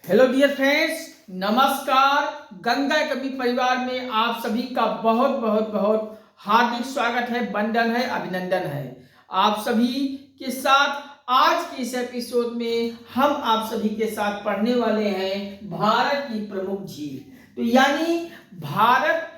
Hello dear friends, नमस्कार। Ganga academy परिवार में आप सभी का बहुत बहुत बहुत हार्दिक स्वागत है, वंदन है, अभिनंदन है। आप सभी के साथ आज के इस एपिसोड में हम आप सभी के साथ पढ़ने वाले हैं भारत की प्रमुख झील। तो यानी भारत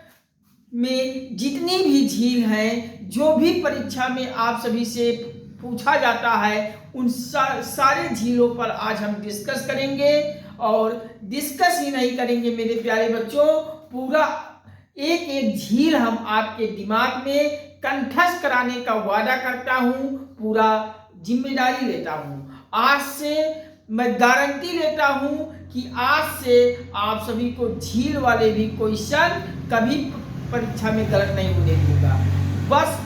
में जितनी भी झील हैं, जो भी परीक्षा में आप सभी से पूछा जाता है, उन सारे झीलों पर आज हम डिस्कस करेंगे। और डिस्कस ही नहीं करेंगे मेरे प्यारे बच्चों, पूरा एक एक झील हम आपके दिमाग में कंठस्थ कराने का वादा करता हूं, पूरा जिम्मेदारी लेता हूं। आज से मैं गारंटी लेता हूं कि आज से आप सभी को झील वाले भी क्वेश्चन कभी परीक्षा में गलत नहीं होने दूंगा। बस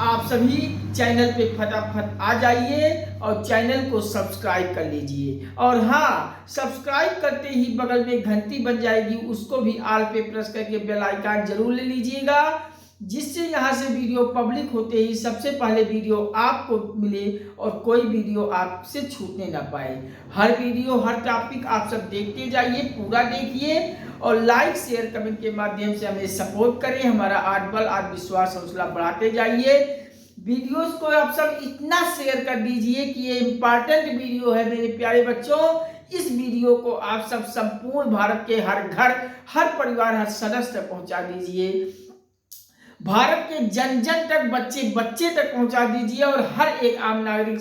आप सभी चैनल पे फटाफट आ जाइए और चैनल को सब्सक्राइब कर लीजिए। और हाँ, सब्सक्राइब करते ही बगल में घंटी बन जाएगी, उसको भी ऑल पे प्रेस करके बेल आइकन जरूर ले लीजिएगा, जिससे यहाँ से वीडियो पब्लिक होते ही सबसे पहले वीडियो आपको मिले और कोई वीडियो आपसे छूटने ना पाए। हर वीडियो, हर टॉपिक आप सब देखते जाइए, पूरा देखिए और लाइक शेयर कमेंट के माध्यम से हमें सपोर्ट करें। हमारा आत्मबल, आत्मविश्वास, हौसला बढ़ाते जाइए। वीडियोस को आप सब इतना शेयर कर दीजिए कि ये इंपॉर्टेंट वीडियो है मेरे प्यारे बच्चों। इस वीडियो को आप सब संपूर्ण भारत के हर घर, हर परिवार, हर सदस्य तक पहुंचा दीजिए। भारत के जन जन तक, बच्चे बच्चे तक पहुंचा दीजिए और हर एक आम नागरिक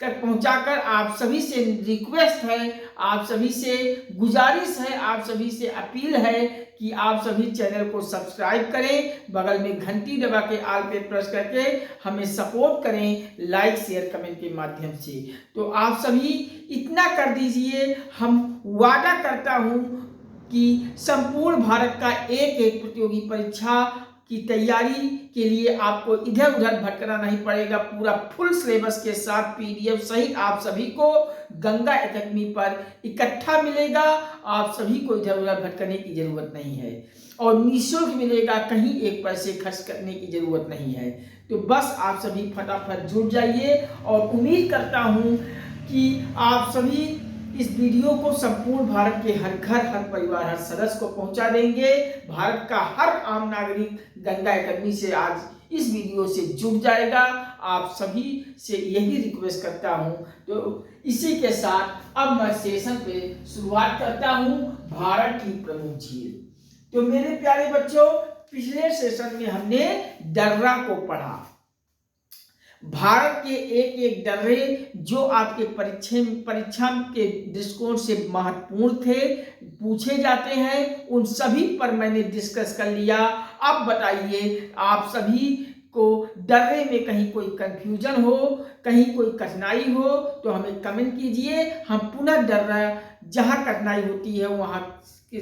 तक पहुंचाकर आप सभी से रिक्वेस्ट है, आप सभी से गुजारिश है, आप सभी से अपील है कि आप सभी चैनल को सब्सक्राइब करें, बगल में घंटी दबा के ऑल पे प्रेस करके हमें सपोर्ट करें लाइक शेयर कमेंट के माध्यम से। तो आप सभी इतना कर दीजिए। हम वादा करता हूं कि संपूर्ण भारत का एक एक प्रतियोगी परीक्षा की तैयारी के लिए आपको इधर उधर भटकना नहीं पड़ेगा। पूरा फुल सिलेबस के साथ पीडीएफ सहित आप सभी को गंगा एकेडमी पर इकट्ठा मिलेगा। आप सभी को इधर उधर भटकने की जरूरत नहीं है और निःशुल्क मिलेगा, कहीं एक पैसे खर्च करने की जरूरत नहीं है। तो बस आप सभी फटाफट जुड़ जाइए और उम्मीद करता हूं कि आप सभी इस वीडियो को संपूर्ण भारत के हर घर, हर परिवार, हर सदस्य को पहुंचा देंगे। भारत का हर आम नागरिक गंगा एकेडमी से आज इस वीडियो से जुड़ जाएगा। आप सभी से यही रिक्वेस्ट करता हूं। तो इसी के साथ अब मैं सेशन पे शुरुआत करता हूं, भारत की प्रमुख झील। तो मेरे प्यारे बच्चों, पिछले सेशन में हमने दर्रा को पढ़ा। भारत के एक एक दर्रे जो आपके परीक्षा के दृष्टिकोण से महत्वपूर्ण थे, पूछे जाते हैं, उन सभी पर मैंने डिस्कस कर लिया। अब बताइए, आप सभी को दर्रे में कहीं कोई कंफ्यूजन हो, कहीं कोई कठिनाई हो तो हमें कमेंट कीजिए। हम पुनः दर्रा जहां कठिनाई होती है वहां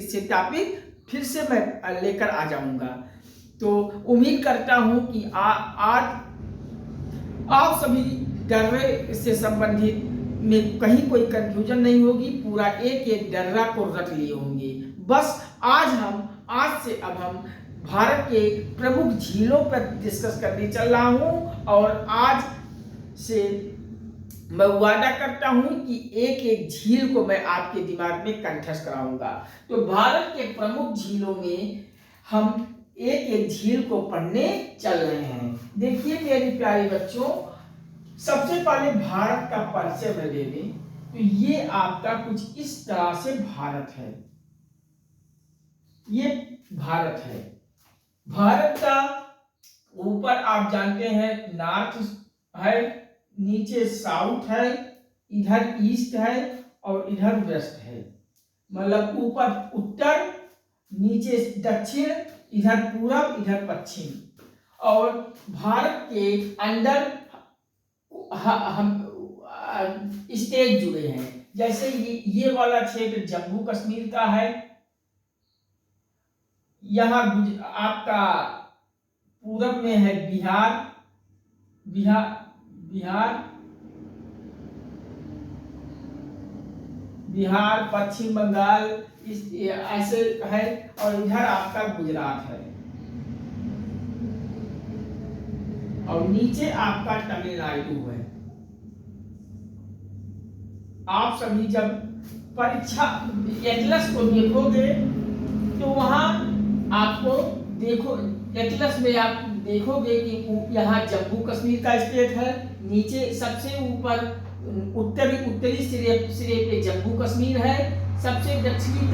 से टॉपिक फिर से मैं लेकर आ जाऊंगा। तो उम्मीद करता हूं कि आज आप सभी दर्रे से संबंधित में कहीं कोई कंफ्यूजन नहीं होगी, पूरा एक एक दर्रा को रट लिए होंगे। बस आज से अब हम भारत के प्रमुख झीलों पर डिस्कस करने चल रहा हूं और आज से मैं वादा करता हूं कि एक एक झील को मैं आपके दिमाग में कंठस्थ कराऊंगा। तो भारत के प्रमुख झीलों में हम एक एक झील को पढ़ने चल रहे हैं। देखिए मेरे प्यारे बच्चों, सबसे पहले भारत का परिचय में ले लें तो ये आपका कुछ इस तरह से भारत है। ये भारत है। भारत का ऊपर आप जानते हैं नॉर्थ है, नीचे साउथ है, इधर ईस्ट है और इधर वेस्ट है। मतलब ऊपर उत्तर, नीचे दक्षिण, इधर पूरब, इधर पश्चिम। और भारत के अंदर हम स्टेट जुड़े हैं। जैसे ये वाला क्षेत्र जम्मू कश्मीर का है। यहाँ आपका पूरब में है बिहार, पश्चिम बंगाल, ऐसे है। और इधर आपका गुजरात है और नीचे आपका तमिलनाडु है। आप सभी जब परीक्षा एटलस को देखोगे तो वहां आपको देखो एटलस में आप देखोगे कि यहाँ जम्मू कश्मीर का स्टेट है, नीचे सबसे ऊपर उत्तरी सिरे पे जम्मू कश्मीर है, सबसे दक्षिणी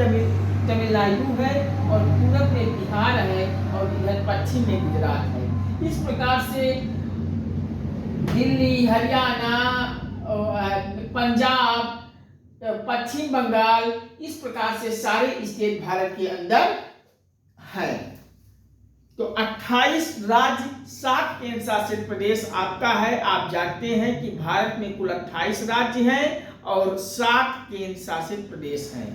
तमिलनाडु है और पूरब में बिहार है और इधर पश्चिम में गुजरात है। इस प्रकार से दिल्ली, हरियाणा, पंजाब, पश्चिम बंगाल, इस प्रकार से सारे स्टेट भारत के अंदर है। तो 28 राज्य, 7 केंद्र शासित प्रदेश आपका है। आप जानते हैं कि भारत में कुल 28 राज्य हैं और 7 केंद्र शासित प्रदेश हैं।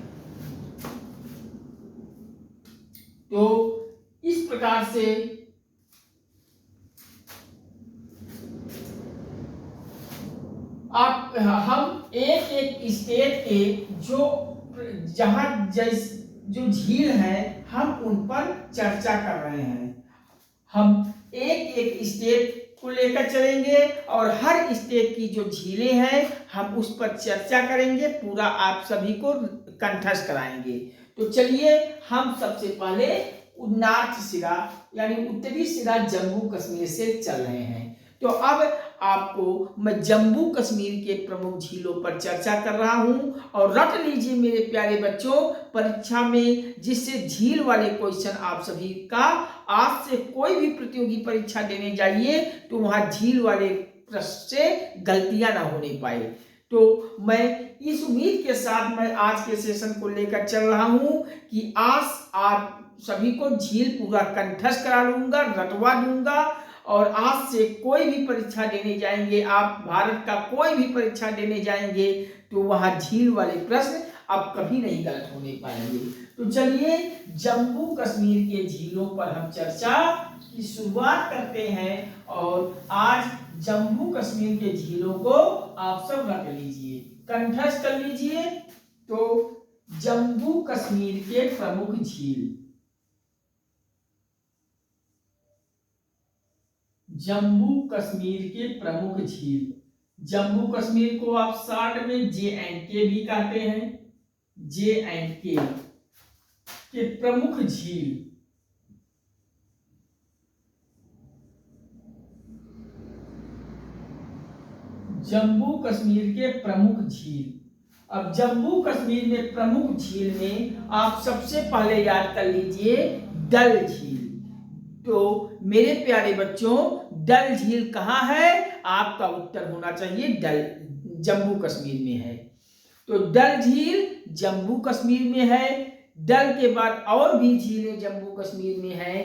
तो इस प्रकार से आप हम एक एक स्टेट के जो झील है हम उन पर चर्चा कर रहे हैं। हम एक एक स्टेट को लेकर चलेंगे और हर स्टेट की जो झीलें हैं हम उस पर चर्चा करेंगे, पूरा आप सभी को कंठस्थ कराएंगे। तो चलिए हम सबसे पहले नॉर्थ सिरा यानी उत्तरी सिरा जम्मू कश्मीर से चल रहे हैं। तो अब आपको मैं जम्मू कश्मीर के प्रमुख झीलों पर चर्चा कर रहा हूं और रट लीजिए मेरे प्यारे बच्चों, परीक्षा में जिससे झील वाले क्वेश्चन आप सभी का आज से कोई भी प्रतियोगी परीक्षा देने जाइए तो वहां झील वाले प्रश्न से गलतियां ना होने पाए। तो मैं इस उम्मीद के साथ मैं आज के सेशन को लेकर चल रहा हूं कि आज आप सभी को झील पूरा कंठस्थ करा लूंगा, रटवा दूंगा और आज से कोई भी परीक्षा देने जाएंगे, आप भारत का कोई भी परीक्षा देने जाएंगे तो वहां झील वाले प्रश्न अब कभी नहीं गलत होने पाएंगे। तो चलिए जम्मू कश्मीर के झीलों पर हम चर्चा की शुरुआत करते हैं और आज जम्मू कश्मीर के झीलों को आप सब रख लीजिए, कंठस्थ कर लीजिए। तो जम्मू कश्मीर के प्रमुख झील, जम्मू कश्मीर के प्रमुख झील, जम्मू कश्मीर को आप शॉर्ट में JNK भी कहते हैं। JNK के प्रमुख झील, जम्मू कश्मीर के प्रमुख झील। अब जम्मू कश्मीर में प्रमुख झील में आप सबसे पहले याद कर लीजिए डल झील। तो मेरे प्यारे बच्चों, डल झील कहाँ है? आपका उत्तर होना चाहिए डल जम्मू कश्मीर में है। तो डल झील जम्मू कश्मीर में है। डल के बाद और भी झीलें जम्मू कश्मीर में है।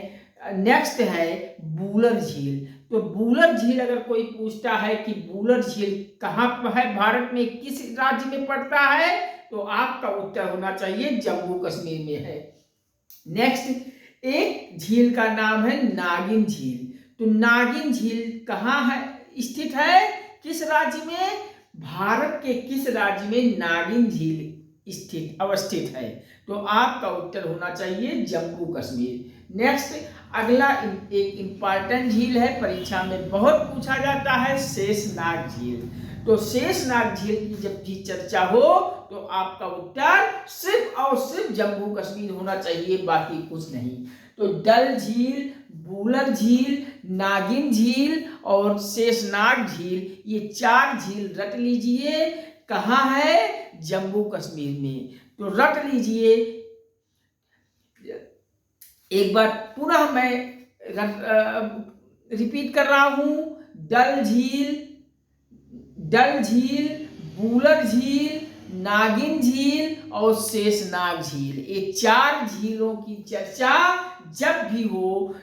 नेक्स्ट है बूलर झील। तो बूलर झील अगर कोई पूछता है कि बूलर झील कहाँ पर है, भारत में किस राज्य में पड़ता है, तो आपका उत्तर होना चाहिए जम्मू कश्मीर में है। नेक्स्ट एक झील का नाम है नागिन झील। तो नागिन झील कहाँ है, स्थित है, किस राज्य में? भारत के किस राज्य में नागिन झील अवस्थित है? तो आपका उत्तर होना चाहिए जम्मू कश्मीर। नेक्स्ट अगला एक इंपॉर्टेंट झील है, परीक्षा में बहुत पूछा जाता है, शेषनाग झील। तो शेषनाग झील की जब भी चर्चा हो तो आपका उत्तर सिर्फ और सिर्फ जम्मू कश्मीर होना चाहिए, बाकी कुछ नहीं। तो डल झील, बूलर झील, नागिन झील और शेषनाग झील, ये 4 झील रट लीजिए। कहाँ है? जम्मू कश्मीर में। तो रट लीजिए। एक बार पुनः मैं रिपीट कर रहा हूं, डल झील, बूलर झील, नागिन झील और शेषनाग झील, ये 4 झीलों की चर्चा जब भी हो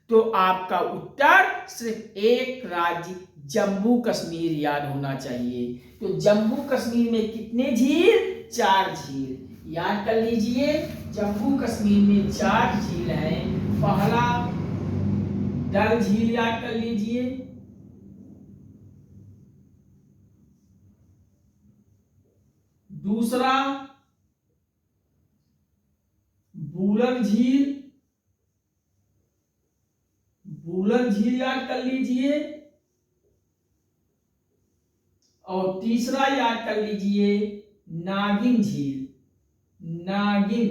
तो आपका उत्तर सिर्फ एक राज्य जम्मू कश्मीर याद होना चाहिए। तो जम्मू कश्मीर में कितने झील? 4 झील याद कर लीजिए। जम्मू कश्मीर में 4 झील हैं। पहला डल झील याद कर लीजिए, दूसरा बूलर झील याद कर लीजिए और तीसरा याद कर लीजिए नागिन झील। नागिन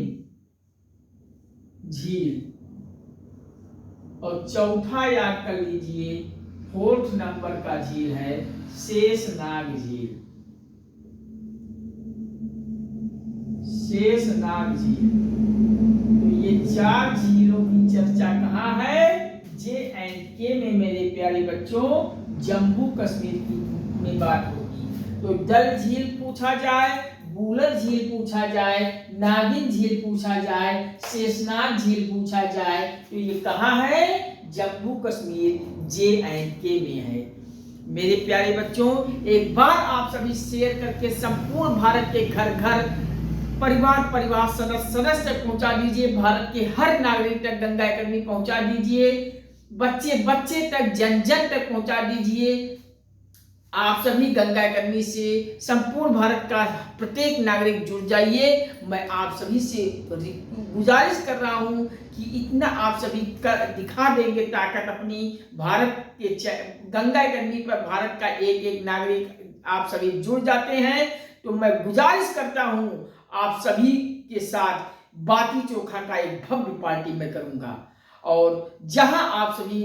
झील। और चौथा याद कर लीजिए, 4th नंबर का झील है शेषनाग झील। शेषनाग झील। तो ये 4 झीलों की चर्चा कहाँ है? J&K में मेरे प्यारे बच्चों, जम्मू कश्मीर की में बात होगी। तो डल झील पूछा जाए, बूलर झील पूछा जाए, नागिन झील पूछा जाए, शेषनाग झील पूछा जाए, तो ये कहाँ है? जम्मू कश्मीर J&K में है। मेरे प्यारे बच्चों, एक बार आप सभी शेयर करके संपूर्ण भारत के घर घर, परिवार सदस्य तक पहुंचा दीजिए। भारत के हर नागरिक तक गंगा एकेडमी पहुंचा दीजिए। बच्चे तक, जन जन तक पहुंचा दीजिए। आप सभी गंगा एकेडमी से संपूर्ण भारत का प्रत्येक नागरिक जुड़ जाइए। मैं आप सभी से गुजारिश कर रहा हूं कि इतना आप सभी दिखा देंगे ताकत अपनी। भारत के गंगा एकेडमी पर भारत का एक एक नागरिक आप सभी जुड़ जाते हैं, तो मैं गुजारिश करता हूं आप सभी के साथ बाटी चोखा का एक भव्य पार्टी मैं करूंगा। और जहां आप सभी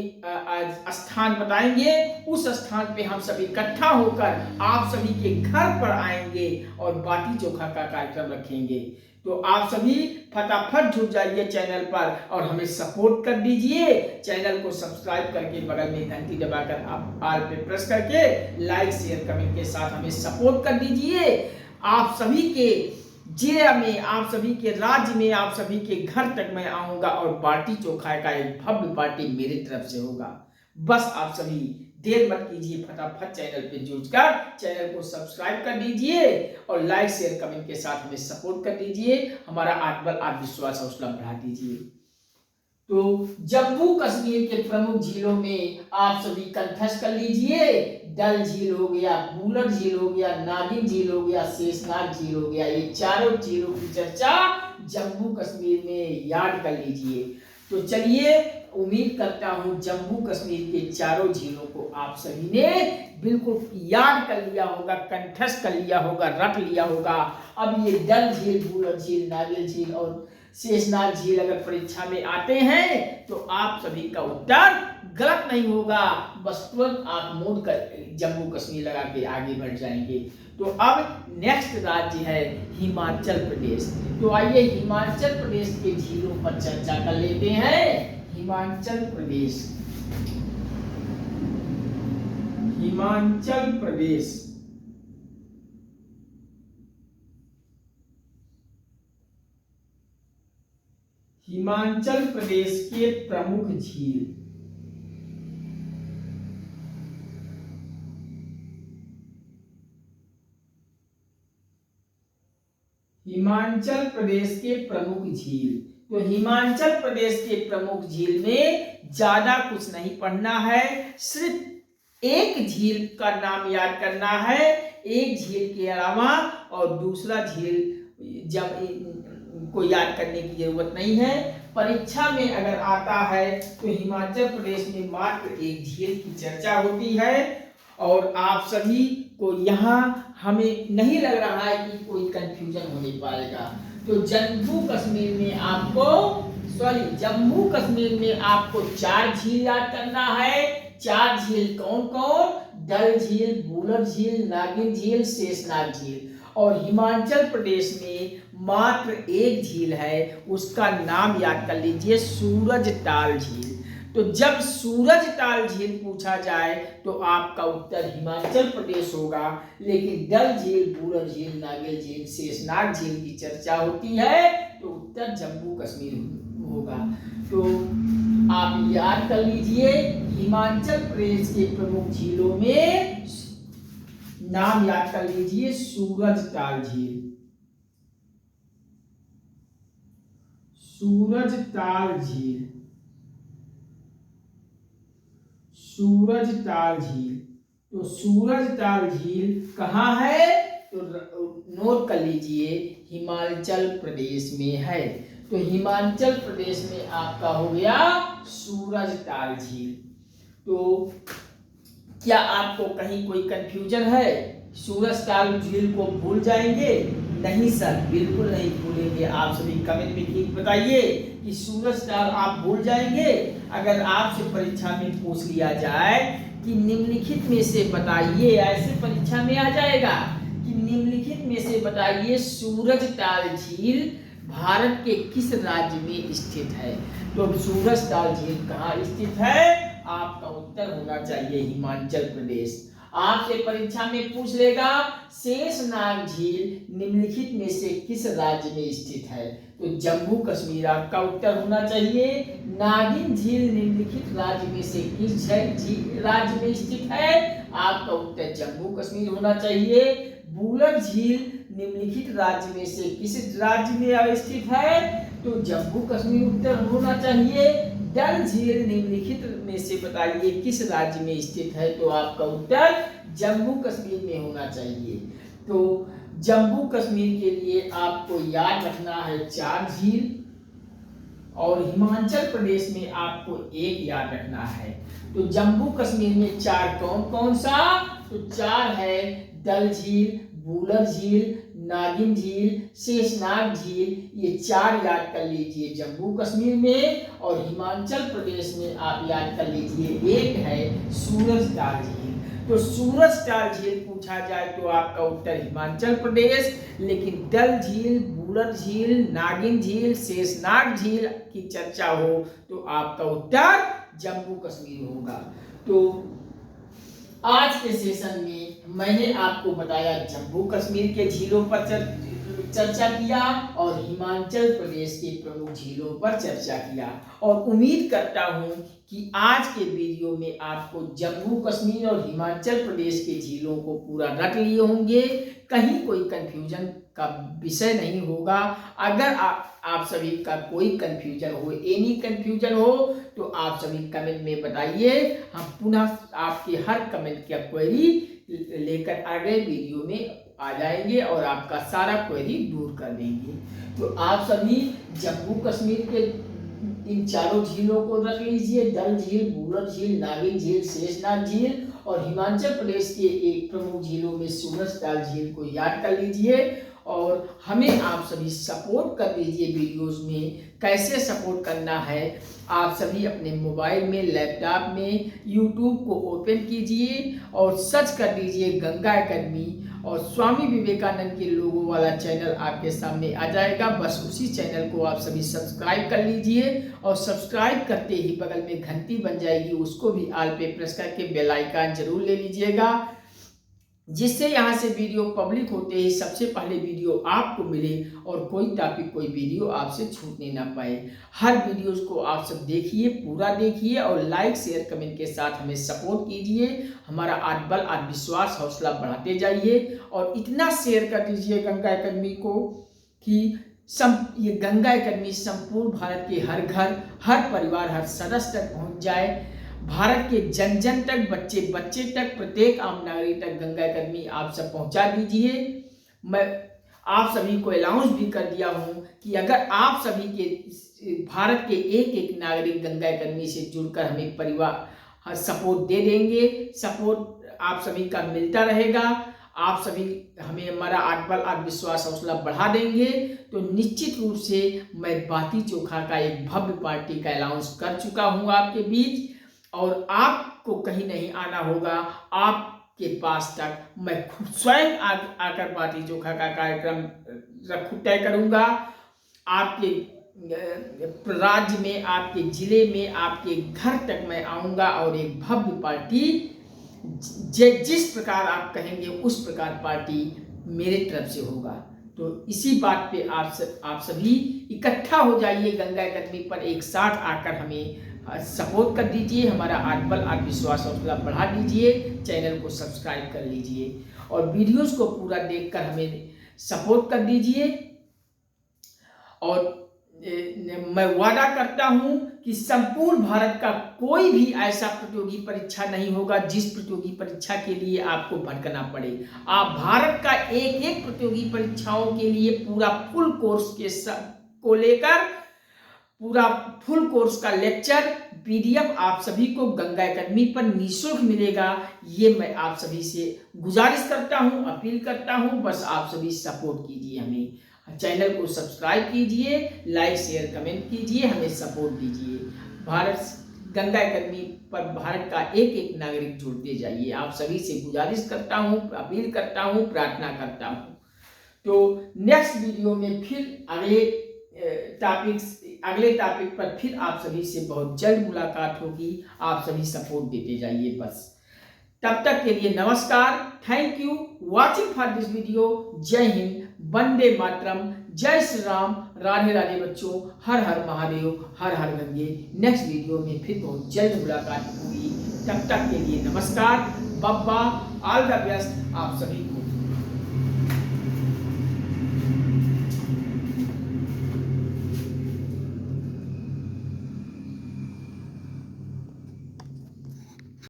स्थान बताएंगे, उस स्थान पे हम सभी इकट्ठा होकर आप सभी के घर पर आएंगे और बाटी चोखा का कार्यक्रम रखेंगे। तो आप सभी फटाफट जुड़ जाइए चैनल पर और हमें सपोर्ट कर दीजिए। चैनल को सब्सक्राइब करके बगल में घंटी दबाकर आप ऑल पे प्रेस करके लाइक शेयर कमेंट के साथ हमें सपोर्ट कर दीजिए। आप सभी के जिले में, आप सभी के राज्य में, आप सभी के घर तक मैं आऊंगा और बाटी चोखा का एक भव्य पार्टी मेरी तरफ से होगा। बस आप सभी देर मत कीजिए, फटाफट चैनल पे जुड़कर चैनल को सब्सक्राइब कर दीजिए और लाइक शेयर कमेंट के साथ हमें सपोर्ट कर दीजिए। हमारा आत्मबल, आत्मविश्वास, हौसला बढ़ा दीजिए। तो जम्मू कश्मीर के प्रमुख झीलों में आप सभी कंठस्थ कर लीजिए। डल झील हो गया, बूलर झील हो गया, नागिन झील हो गया, शेषनाग झील हो गया। ये चारों झीलों की चर्चा जम्मू कश्मीर में याद कर लीजिए। तो चलिए, उम्मीद करता हूं जम्मू कश्मीर के चारों झीलों को आप सभी ने बिल्कुल याद कर लिया होगा, कंठस्थ कर लिया होगा, रट लिया होगा। अब ये डल झील, बूलर झील, नागिन झील और शेषनाग झील अगर परीक्षा में आते हैं तो आप सभी का उत्तर गलत नहीं होगा। बस तुरंत आप मोड़ कर जम्मू कश्मीर लगा के आगे बढ़ जाएंगे। तो अब नेक्स्ट राज्य है हिमाचल प्रदेश। तो आइए हिमाचल प्रदेश के झीलों पर चर्चा कर लेते हैं। हिमाचल प्रदेश, हिमाचल प्रदेश। हिमाचल प्रदेश के प्रमुख झील। हिमाचल प्रदेश के प्रमुख झील। तो हिमाचल प्रदेश के प्रमुख झील में ज्यादा कुछ नहीं पढ़ना है, सिर्फ एक झील का नाम याद करना है। एक झील के अलावा और दूसरा झील जब को याद करने की जरूरत नहीं है। परीक्षा में अगर आता है तो हिमाचल प्रदेश में मात्र एक झील की चर्चा होती है। और आप सभी को यहाँ हमें नहीं लग रहा है कि कोई कंफ्यूजन होने पाएगा। तो जम्मू कश्मीर में आपको 4 झील याद करना है। 4 झील कौन कौन? डल झील, बूलर झील, नागिन झील, शेषनाग झील। और हिमाचल प्रदेश में मात्र एक झील है, उसका नाम याद कर लीजिए, सूरजताल झील। तो जब सूरजताल झील पूछा जाए तो आपका उत्तर हिमाचल प्रदेश होगा। लेकिन डल झील, बूलर झील, नागिन झील, शेषनाग झील की चर्चा होती है तो उत्तर जम्मू कश्मीर होगा। तो आप याद कर लीजिए, हिमाचल प्रदेश के प्रमुख झीलों में नाम याद कर लीजिए, सूरजताल झील, सूरजताल झील, सूरजताल झील। तो सूरजताल झील कहाँ है? तो नोट कर लीजिए, हिमाचल प्रदेश में है। तो हिमाचल प्रदेश में आपका हो गया सूरजताल झील। तो क्या आपको कहीं कोई कंफ्यूजन है? सूरजताल झील को भूल जाएंगे? नहीं सर, बिल्कुल नहीं भूलेंगे। आप सभी कमेंट में ठीक बताइए कि सूरज स्टार आप भूल जाएंगे। अगर आपसे परीक्षा में पूछ लिया जाए कि निम्नलिखित में से बताइए, ऐसे परीक्षा में आ जाएगा कि निम्नलिखित में से बताइए सूरजताल झील भारत के किस राज्य में स्थित है। तो सूरजताल झील कहाँ स्थित है? आपका उत्तर होना चाहिए हिमाचल प्रदेश। आपसे परीक्षा में पूछ लेगा शेषनाग झील निम्नलिखित में से किस राज्य में स्थित है, तो जम्मू कश्मीर आपका उत्तर होना चाहिए। नागिन झील निम्नलिखित राज्य में से किस राज्य में स्थित है, आपका उत्तर जम्मू कश्मीर होना चाहिए। बुलर झील निम्नलिखित राज्य में से किस राज्य में स्थित है, तो जम्मू कश्मीर उत्तर होना चाहिए। डल झील निम्नलिखित में से बताइए किस राज्य में स्थित है, तो आपका उत्तर जम्मू कश्मीर में होना चाहिए। तो जम्मू कश्मीर के लिए आपको याद रखना है 4 झील, और हिमाचल प्रदेश में आपको 1 याद रखना है। तो जम्मू कश्मीर में 4 कौन कौन सा, तो 4 है डल झील, बुलर झील, नागिन झील, शेषनाग झील, ये 4 याद कर लीजिए जम्मू कश्मीर में। और हिमाचल प्रदेश में आप याद कर लीजिए 1 है सूरजताल झील। तो सूरजताल झील पूछा जाए तो आपका उत्तर हिमाचल प्रदेश, लेकिन डल झील, बुलर झील, नागिन झील, शेषनाग झील की चर्चा हो तो आपका उत्तर जम्मू कश्मीर होगा। तो आज के सेशन में मैंने आपको बताया जम्मू कश्मीर के झीलों पर चर्चा किया और हिमाचल प्रदेश के प्रमुख झीलों पर चर्चा किया, और उम्मीद करता हूं कि आज के वीडियो में आपको जम्मू कश्मीर और हिमाचल प्रदेश के झीलों को पूरा रट लिए होंगे, कहीं कोई कंफ्यूजन का विषय नहीं होगा। अगर आप सभी का कोई कंफ्यूजन हो, एनी कंफ्यूजन हो, तो आप सभी कमेंट में बताइए। हम पुनः आपके हर कमेंट का क्वेरी लेकर अगले वीडियो में आ जाएंगे और आपका सारा क्वेरी दूर कर देंगे। तो आप सभी जम्मू कश्मीर के इन 4 झीलों को रख लीजिए, डल झील, बुलर झील, नागिन झील, शेषनाग झील, और हिमाचल प्रदेश के एक प्रमुख झीलों में सूरजताल झील को याद कर लीजिए। और हमें आप सभी सपोर्ट कर दीजिए वीडियोस में। कैसे सपोर्ट करना है, आप सभी अपने मोबाइल में, लैपटॉप में यूट्यूब को ओपन कीजिए और सर्च कर दीजिए गंगा एकेडमी, और स्वामी विवेकानंद के लोगों वाला चैनल आपके सामने आ जाएगा। बस उसी चैनल को आप सभी सब्सक्राइब कर लीजिए, और सब्सक्राइब करते ही बगल में घंटी बन जाएगी, उसको भी ऑल पे प्रेस करके बेल आइकन जरूर ले लीजिएगा, जिससे यहाँ से वीडियो पब्लिक होते ही सबसे पहले वीडियो आपको मिले और कोई टॉपिक, कोई वीडियो आपसे छूटने ना पाए। हर वीडियोस को आप सब देखिए, पूरा देखिए, और लाइक शेयर कमेंट के साथ हमें सपोर्ट कीजिए। हमारा आत्मबल, आत्मविश्वास, हौसला बढ़ाते जाइए, और इतना शेयर कर दीजिए गंगा एकेडमी को कि ये गंगा एकेडमी संपूर्ण भारत के हर घर, हर परिवार, हर सदस्य तक पहुँच जाए। भारत के जन जन तक, बच्चे बच्चे तक, प्रत्येक आम नागरिक तक गंगा एकेडमी आप सब पहुंचा दीजिए। मैं आप सभी को अनाउंस भी कर दिया हूं कि अगर आप सभी के भारत के एक एक नागरिक गंगा एकेडमी से जुड़कर हमें परिवार सपोर्ट दे देंगे, सपोर्ट आप सभी का मिलता रहेगा, आप सभी हमें हमारा आत्मबल, आत्मविश्वास, हौसला बढ़ा देंगे, तो निश्चित रूप से मैं बाती चोखा का एक भव्य पार्टी का अनाउंस कर चुका हूँ आपके बीच, और आपको कहीं नहीं आना होगा, आपके पास तक मैं खुद स्वयं आकर बाटी चोखा का कार्यक्रम तय करूंगा। आपके राज्य में, आपके जिले में, आपके घर तक मैं आऊंगा, और एक भव्य पार्टी जिस प्रकार आप कहेंगे उस प्रकार पार्टी मेरे तरफ से होगा। तो इसी बात पे आप सभी इकट्ठा हो जाइए गंगा एकेडमी पर, एक साथ आकर हमें सपोर्ट कर दीजिए, हमारा आत्मबल, आत्मविश्वास, हौसला बढ़ा दीजिए, चैनल को सब्सक्राइब कर लीजिए, और वीडियोस को पूरा देखकर हमें सपोर्ट कर दीजिए। और मैं वादा करता हूं कि संपूर्ण भारत का कोई भी ऐसा प्रतियोगी परीक्षा नहीं होगा जिस प्रतियोगी परीक्षा के लिए आपको भटकना पड़े। आप भारत का एक एक प्रतियोगी परीक्षाओं के लिए पूरा फुल कोर्स को लेकर पूरा फुल कोर्स का लेक्चर पीडीएफ आप सभी को गंगा एकेडमी पर निःशुल्क मिलेगा। ये मैं आप सभी से गुजारिश करता हूँ, अपील करता हूँ। बस आप सभी सपोर्ट कीजिए, हमें चैनल को सब्सक्राइब कीजिए, लाइक शेयर कमेंट कीजिए, हमें सपोर्ट दीजिए। भारत गंगा एकेडमी पर भारत का एक एक नागरिक जुड़ते जाइए। आप सभी से गुजारिश करता हूँ, अपील करता हूँ, प्रार्थना करता हूँ। तो नेक्स्ट वीडियो में फिर अगले टॉपिक पर फिर आप सभी से बहुत जल्द मुलाकात होगी। आप सभी सपोर्ट देते जाइए बस। तब तक के लिए नमस्कार, thank you watching for this video. जय हिंद, वंदे मातरम, जय श्री राम, राधे राधे बच्चों, हर हर महादेव, हर हर गंगे। नेक्स्ट वीडियो में फिर बहुत जल्द मुलाकात होगी। तब तक के लिए नमस्कार, बब्बा, ऑल द बेस्ट आप सभी को।